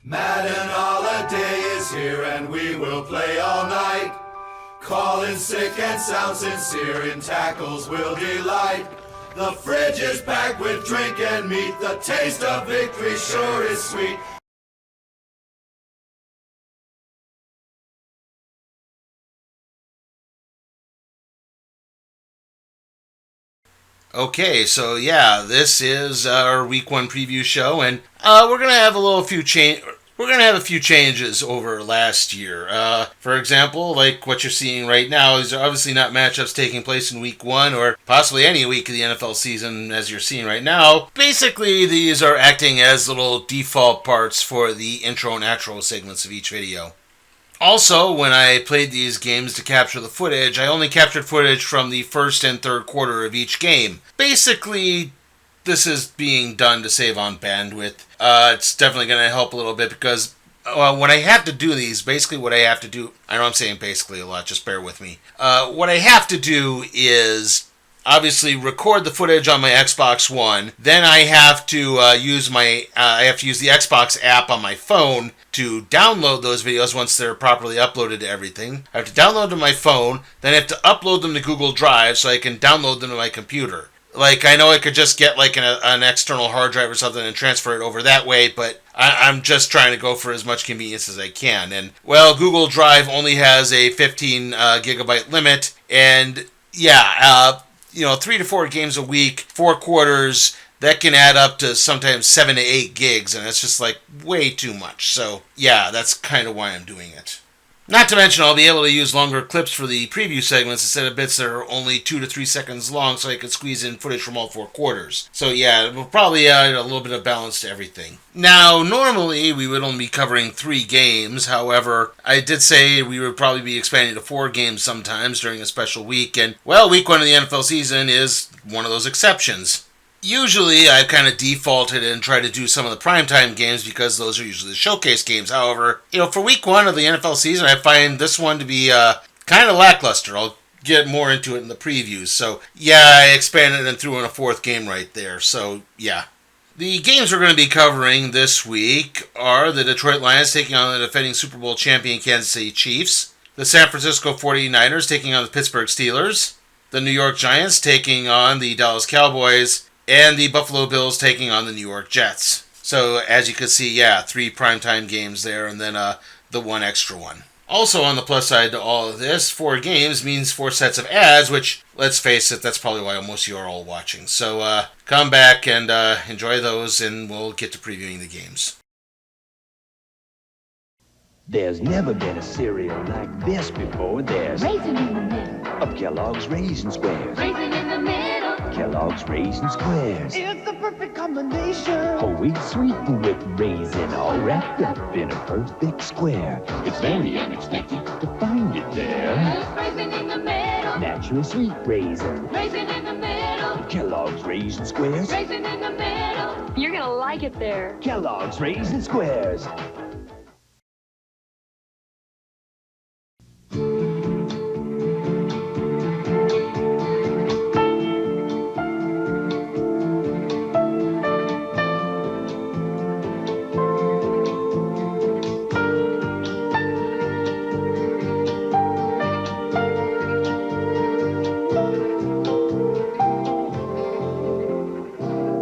Madden holiday is here and we will play all night. Calling sick and sound sincere, in tackles will delight. The fridge is packed with drink and meat, the taste of victory sure is sweet. Okay, so yeah, this is our week one preview show, and we're gonna have a few changes over last year. For example, like what you're seeing right now, these are obviously not matchups taking place in week one or possibly any week of the NFL season as you're seeing right now. Basically, these are acting as little default parts for the intro and outro segments of each video. Also, when I played these games to capture the footage, I only captured footage from the first and third quarter of each game. Basically, this is being done to save on bandwidth. It's definitely going to help a little bit because when I have to do these, basically what I have to do, I know I'm saying basically a lot, just bear with me. What I have to do is obviously record the footage on my Xbox One. Then I have to use the Xbox app on my phone to download those videos once they're properly uploaded to everything. I have to download them to my phone, then I have to upload them to Google Drive so I can download them to my computer. Like, I know I could just get like an external hard drive or something and transfer it over that way, but I'm just trying to go for as much convenience as I can. And, well, Google Drive only has a 15 gigabyte limit, and yeah, 3 to 4 games a week, 4 quarters, that can add up to sometimes 7 to 8 gigs, and that's just like way too much. So yeah, that's kind of why I'm doing it. Not to mention, I'll be able to use longer clips for the preview segments instead of bits that are only 2 to 3 seconds long, so I can squeeze in footage from all 4 quarters. So yeah, we'll probably add a little bit of balance to everything. Now, normally we would only be covering 3 games. However, I did say we would probably be expanding to 4 games sometimes during a special week, and well, week 1 of the NFL season is one of those exceptions. Usually, I've kind of defaulted and tried to do some of the primetime games because those are usually the showcase games. However, for week 1 of the NFL season, I find this one to be kind of lackluster. I'll get more into it in the previews. So, yeah, I expanded and threw in a 4th game right there. So, yeah. The games we're going to be covering this week are the Detroit Lions taking on the defending Super Bowl champion Kansas City Chiefs, the San Francisco 49ers taking on the Pittsburgh Steelers, the New York Giants taking on the Dallas Cowboys, and the Buffalo Bills taking on the New York Jets. So, as you can see, yeah, 3 primetime games there, and then the 1 extra one. Also, on the plus side to all of this, 4 games means 4 sets of ads, which, let's face it, that's probably why most of you are all watching. So, come back and enjoy those, and we'll get to previewing the games. There's never been a cereal like this before. There's Raisin in the middle. of Kellogg's Raisin Squares. Raisin in the middle. Kellogg's Raisin Squares. It's the perfect combination. Whole wheat sweetened with raisin, all wrapped up in a perfect square. It's very unexpected to find it there. Raisin in the middle. Natural sweet raisin. Raisin in the middle. Kellogg's Raisin Squares. Raisin in the middle. You're gonna like it there. Kellogg's Raisin Squares.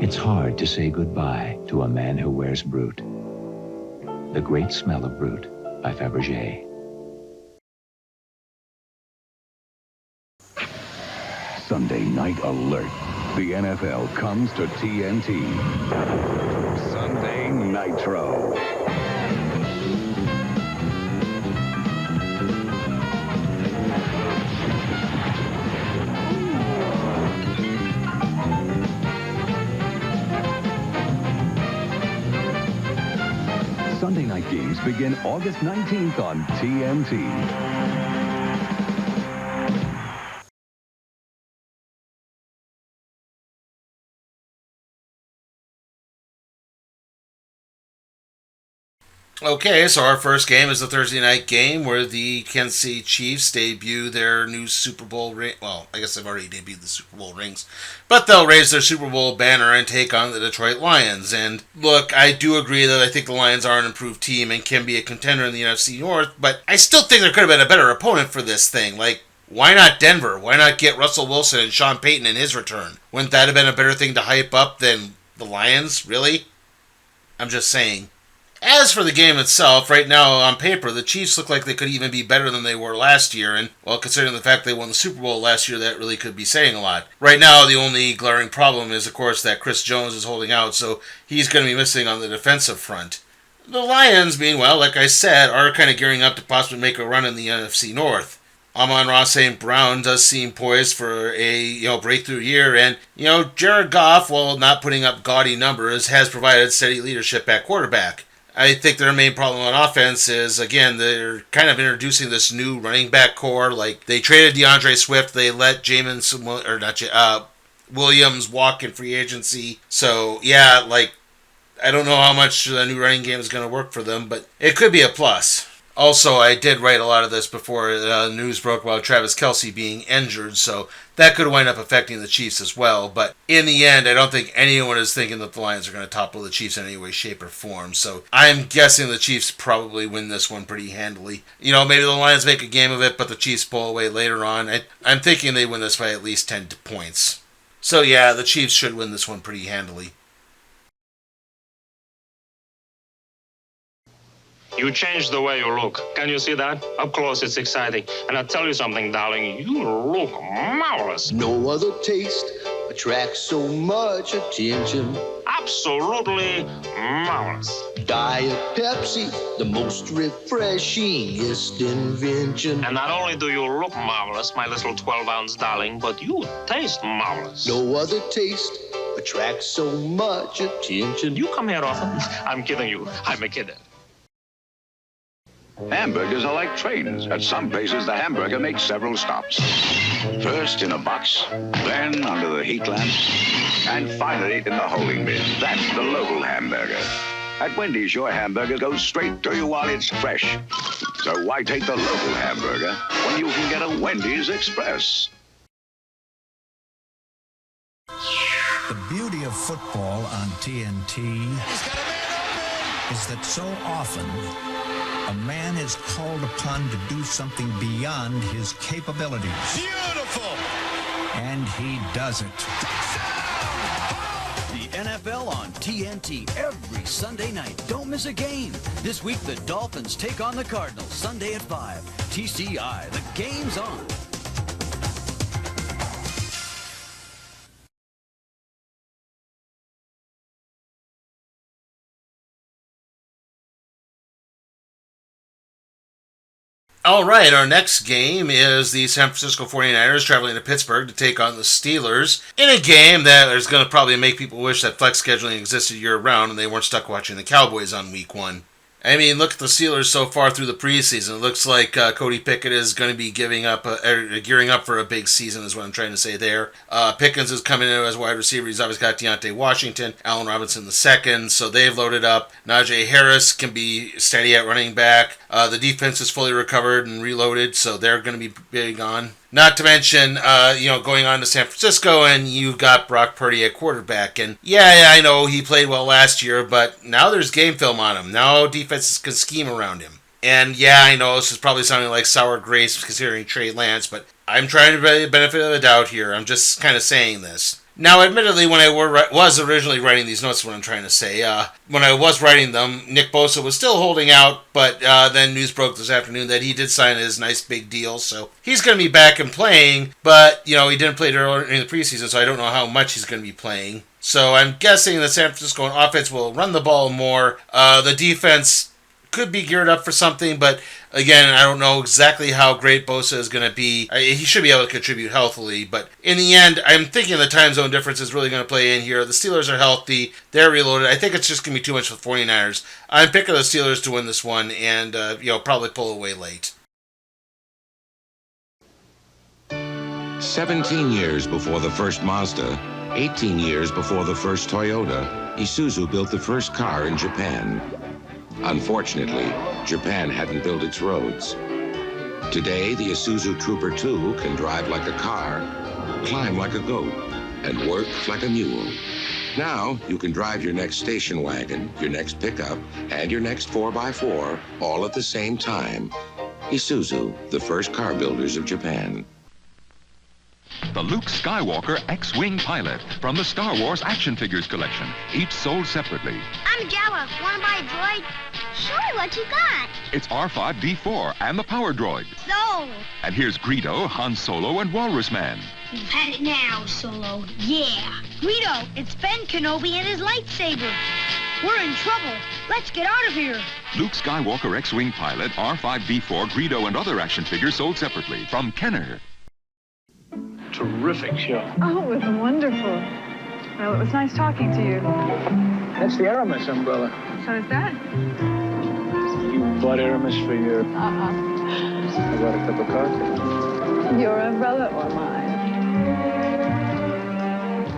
It's hard to say goodbye to a man who wears Brute. The Great Smell of Brute by Fabergé. Sunday night alert. The NFL comes to TNT. Sunday Nitro. Sunday night games begin August 19th on TNT. Okay, so our first game is the Thursday night game where the Kansas City Chiefs debut their new Super Bowl ring. Well, I guess they've already debuted the Super Bowl rings, but they'll raise their Super Bowl banner and take on the Detroit Lions. And look, I do agree that I think the Lions are an improved team and can be a contender in the NFC North, but I still think there could have been a better opponent for this thing. Like, why not Denver? Why not get Russell Wilson and Sean Payton in his return? Wouldn't that have been a better thing to hype up than the Lions? Really? I'm just saying. As for the game itself, right now on paper, the Chiefs look like they could even be better than they were last year, and, well, considering the fact they won the Super Bowl last year, that really could be saying a lot. Right now, the only glaring problem is, of course, that Chris Jones is holding out, so he's going to be missing on the defensive front. The Lions, meanwhile, like I said, are kind of gearing up to possibly make a run in the NFC North. Amon-Ra St. Brown does seem poised for a breakthrough year, and Jared Goff, while not putting up gaudy numbers, has provided steady leadership at quarterback. I think their main problem on offense is, again, they're kind of introducing this new running back core. Like, they traded DeAndre Swift, they let Williams walk in free agency. So, yeah, I don't know how much the new running game is going to work for them, but it could be a plus. Also, I did write a lot of this before news broke about Travis Kelce being injured, so that could wind up affecting the Chiefs as well. But in the end, I don't think anyone is thinking that the Lions are going to topple the Chiefs in any way, shape, or form. So I'm guessing the Chiefs probably win this one pretty handily. Maybe the Lions make a game of it, but the Chiefs pull away later on. I'm thinking they win this by at least 10 points. So yeah, the Chiefs should win this one pretty handily. You changed the way you look. Can you see that? Up close, it's exciting. And I'll tell you something, darling. You look marvelous. No other taste attracts so much attention. Absolutely marvelous. Diet Pepsi, the most refreshingest invention. And not only do you look marvelous, my little 12-ounce darling, but you taste marvelous. No other taste attracts so much attention. You come here often? I'm kidding you. I'm a kid. Hamburgers are like trains. At some places, the hamburger makes several stops. First in a box, then under the heat lamp, and finally in the holding bin. That's the local hamburger. At Wendy's, your hamburger goes straight to you while it's fresh. So why take the local hamburger when you can get a Wendy's Express? The beauty of football on TNT is that so often a man is called upon to do something beyond his capabilities. Beautiful! And he does it. The NFL on TNT every Sunday night. Don't miss a game. This week, the Dolphins take on the Cardinals, Sunday at 5. TCI, the game's on. All right, our next game is the San Francisco 49ers traveling to Pittsburgh to take on the Steelers in a game that is going to probably make people wish that flex scheduling existed year-round and they weren't stuck watching the Cowboys on week 1. I mean, look at the Steelers so far through the preseason. It looks like Cody Pickett is going to be gearing up for a big season is what I'm trying to say there. Pickens is coming in as wide receiver. He's obviously got Deontay Washington, Allen Robinson II, so they've loaded up. Najee Harris can be steady at running back. The defense is fully recovered and reloaded, so they're going to be big on. Not to mention, going on to San Francisco, and you got Brock Purdy at quarterback. And yeah, I know he played well last year, but now there's game film on him. Now defenses can scheme around him. And yeah, I know this is probably sounding like sour grapes considering Trey Lance, but I'm trying to be the benefit of the doubt here. I'm just kind of saying this. Now, admittedly, when I was originally writing these notes, what I'm trying to say, when I was writing them, Nick Bosa was still holding out, but then news broke this afternoon that he did sign his nice big deal, so he's going to be back and playing, but, he didn't play earlier in the preseason, so I don't know how much he's going to be playing. So I'm guessing the San Francisco offense will run the ball more. The defense could be geared up for something, but again, I don't know exactly how great Bosa is going to be. He should be able to contribute healthily, but in the end, I'm thinking the time zone difference is really going to play in here. The Steelers are healthy. They're reloaded. I think it's just going to be too much for the 49ers. I'm picking the Steelers to win this one and, probably pull away late. 17 years before the first Mazda, 18 years before the first Toyota, Isuzu built the first car in Japan. Unfortunately, Japan hadn't built its roads. Today, the Isuzu Trooper 2 can drive like a car, climb like a goat, and work like a mule. Now, you can drive your next station wagon, your next pickup, and your next 4x4 all at the same time. Isuzu, the first car builders of Japan. The Luke Skywalker X-Wing Pilot from the Star Wars action figures collection, each sold separately. I'm Jabba. Want to buy a droid? Show me what you got. It's R5-D4 and the Power Droid. Sold. And here's Greedo, Han Solo, and Walrus Man. You've had it now, Solo. Yeah. Greedo, it's Ben Kenobi and his lightsaber. We're in trouble. Let's get out of here. Luke Skywalker X-Wing Pilot, R5-D4, Greedo, and other action figures sold separately from Kenner. Terrific show. Oh, it was wonderful. Well, it was nice talking to you. That's the Aramis umbrella. So is that? You bought Aramis for your... Uh-huh. I bought a cup of coffee. Your umbrella or mine?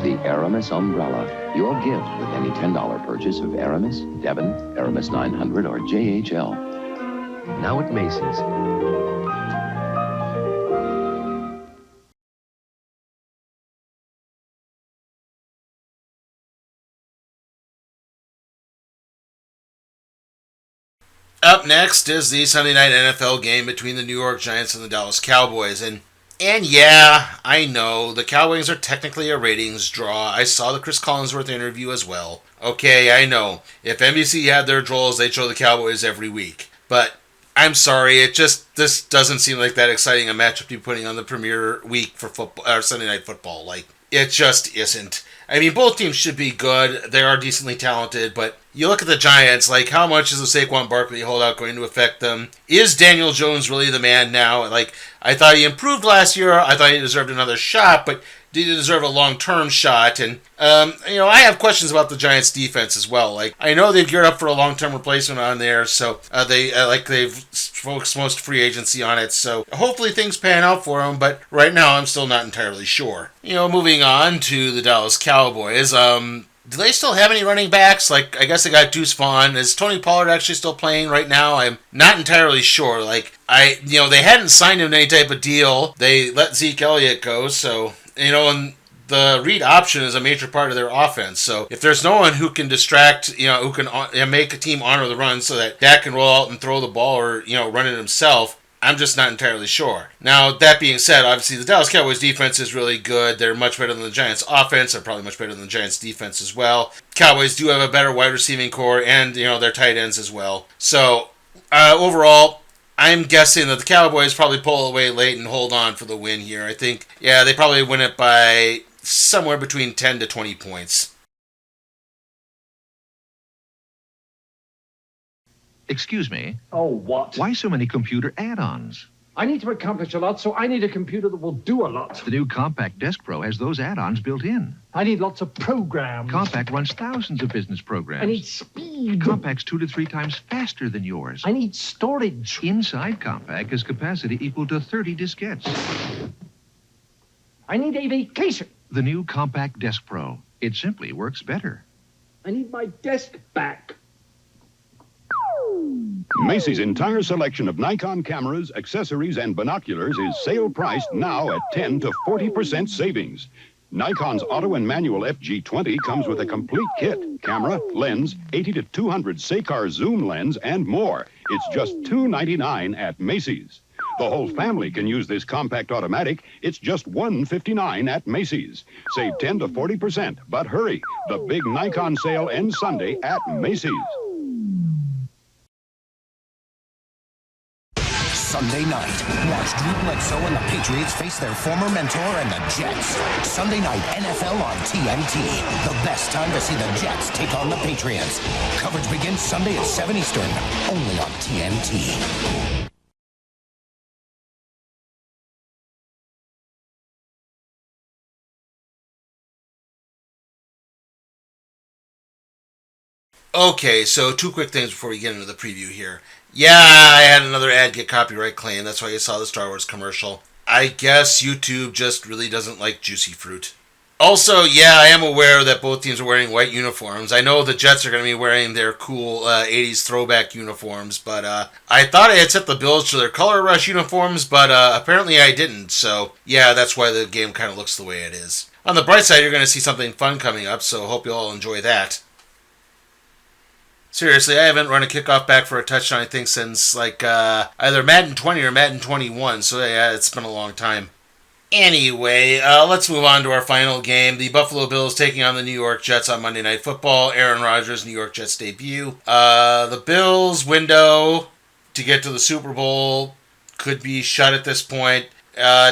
The Aramis Umbrella. Your gift with any $10 purchase of Aramis, Devon, Aramis 900, or JHL. Now at Macy's. Up next is the Sunday night NFL game between the New York Giants and the Dallas Cowboys. And yeah, I know, the Cowboys are technically a ratings draw. I saw the Chris Collinsworth interview as well. Okay, I know. If NBC had their draws, they'd show the Cowboys every week. But I'm sorry, this doesn't seem like that exciting a matchup to be putting on the premiere week for football, or Sunday night football. Like, it just isn't. I mean, both teams should be good. They are decently talented, but you look at the Giants, like, how much is the Saquon Barkley holdout going to affect them? Is Daniel Jones really the man now? Like, I thought he improved last year. I thought he deserved another shot, but did he deserve a long-term shot? And, I have questions about the Giants' defense as well. Like, I know they've geared up for a long-term replacement on there, so they've focused most free agency on it, so hopefully things pan out for them, but right now I'm still not entirely sure. Moving on to the Dallas Cowboys, do they still have any running backs? Like, I guess they got Deuce Vaughn. Is Tony Pollard actually still playing right now? I'm not entirely sure. Like, they hadn't signed him to any type of deal. They let Zeke Elliott go, so, and the read option is a major part of their offense. So if there's no one who can distract, who can make a team honor the run so that Dak can roll out and throw the ball or, run it himself, I'm just not entirely sure. Now, that being said, obviously the Dallas Cowboys defense is really good. They're much better than the Giants offense. They're probably much better than the Giants defense as well. Cowboys do have a better wide receiving core and, their tight ends as well. So, overall, I'm guessing that the Cowboys probably pull away late and hold on for the win here. I think, they probably win it by somewhere between 10 to 20 points. Excuse me? Oh, what? Why so many computer add-ons? I need to accomplish a lot, so I need a computer that will do a lot. The new Compact Desk Pro has those add-ons built in. I need lots of programs. Compact runs thousands of business programs. I need speed. Compact's 2 to 3 times faster than yours. I need storage. Inside Compact is capacity equal to 30 diskettes. I need a vacation. The new Compact Desk Pro. It simply works better. I need my desk back. Macy's entire selection of Nikon cameras, accessories, and binoculars is sale priced now at 10 to 40% savings. Nikon's auto and manual FG20 comes with a complete kit, camera, lens, 80 to 200 Sekar zoom lens, and more. It's just $2.99 at Macy's. The whole family can use this compact automatic. It's just $1.59 at Macy's. Save 10 to 40%, but hurry. The big Nikon sale ends Sunday at Macy's. Sunday night, watch Drew Bledsoe and the Patriots face their former mentor and the Jets. Sunday night, NFL on TNT. The best time to see the Jets take on the Patriots. Coverage begins Sunday at 7 Eastern, only on TNT. Okay, so 2 quick things before we get into the preview here. Yeah, I had another ad get copyright claim. That's why you saw the Star Wars commercial. I guess YouTube just really doesn't like juicy fruit. Also, yeah, I am aware that both teams are wearing white uniforms. I know the Jets are going to be wearing their cool 80s throwback uniforms, but I thought I had set the Bills to their color rush uniforms, but apparently I didn't. So, yeah, that's why the game kind of looks the way it is. On the bright side, you're going to see something fun coming up, so hope you all enjoy that. Seriously, I haven't run a kickoff back for a touchdown, I think, since like either Madden 20 or Madden 21, so yeah, it's been a long time. Anyway, let's move on to our final game. The Buffalo Bills taking on the New York Jets on Monday Night Football. Aaron Rodgers' New York Jets debut. The Bills' window to get to the Super Bowl could be shut at this point.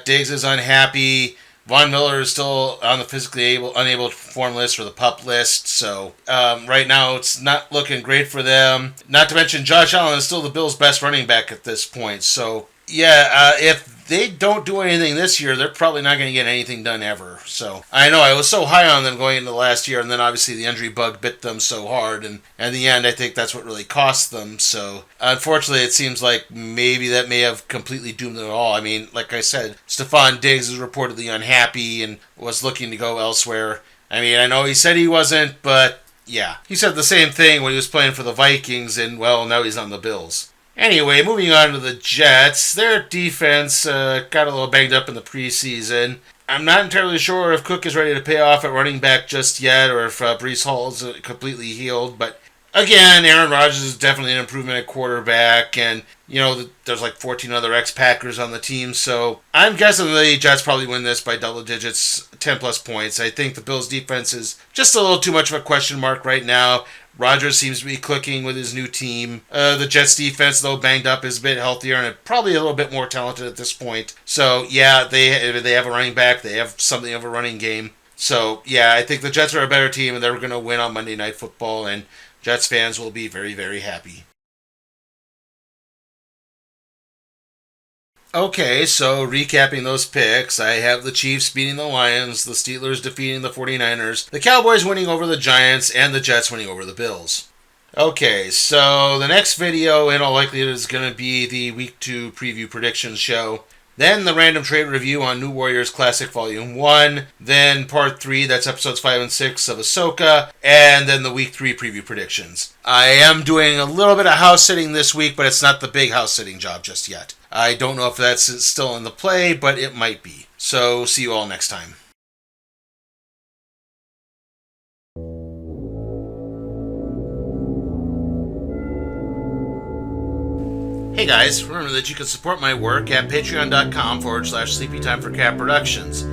Diggs is unhappy. Von Miller is still on the physically unable to perform list or the PUP list. So right now it's not looking great for them. Not to mention Josh Allen is still the Bills' best running back at this point. So yeah, if they don't do anything this year, they're probably not going to get anything done ever. So I know I was so high on them going into last year, and then obviously the injury bug bit them so hard, and in the end I think that's what really cost them. So unfortunately it seems like maybe that may have completely doomed them all. I mean, like I said, Stephon Diggs is reportedly unhappy and was looking to go elsewhere. I mean, I know he said he wasn't, but yeah, he said the same thing when he was playing for the Vikings, and well, now he's on the Bills. Anyway, moving on to the Jets. Their defense got a little banged up in the preseason. I'm not entirely sure if Cook is ready to pay off at running back just yet, or if Breece Hall is completely healed. But again, Aaron Rodgers is definitely an improvement at quarterback, and you know there's like 14 other ex-Packers on the team. So I'm guessing the Jets probably win this by double digits, 10 plus points. I think the Bills' defense is just a little too much of a question mark right now. Rodgers seems to be clicking with his new team. The Jets defense, though banged up, is a bit healthier and probably a little bit more talented at this point. So yeah, they have a running back. They have something of a running game. So yeah, I think the Jets are a better team and they're going to win on Monday Night Football, and Jets fans will be very, very happy. Okay, so recapping those picks, I have the Chiefs beating the Lions, the Steelers defeating the 49ers, the Cowboys winning over the Giants, and the Jets winning over the Bills. Okay, so the next video in all likelihood is going to be the Week 2 preview predictions show. Then the random trade review on New Warriors Classic Volume 1. Then Part 3, that's Episodes 5 and 6 of Ahsoka. And then the Week 3 preview predictions. I am doing a little bit of house sitting this week, but it's not the big house sitting job just yet. I don't know if that's still in the play, but it might be. So see you all next time. Hey guys, remember that you can support my work at patreon.com/sleepytimeforcat productions.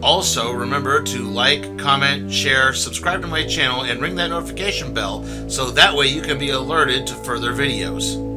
Also, remember to like, comment, share, subscribe to my channel, and ring that notification bell so that way you can be alerted to further videos.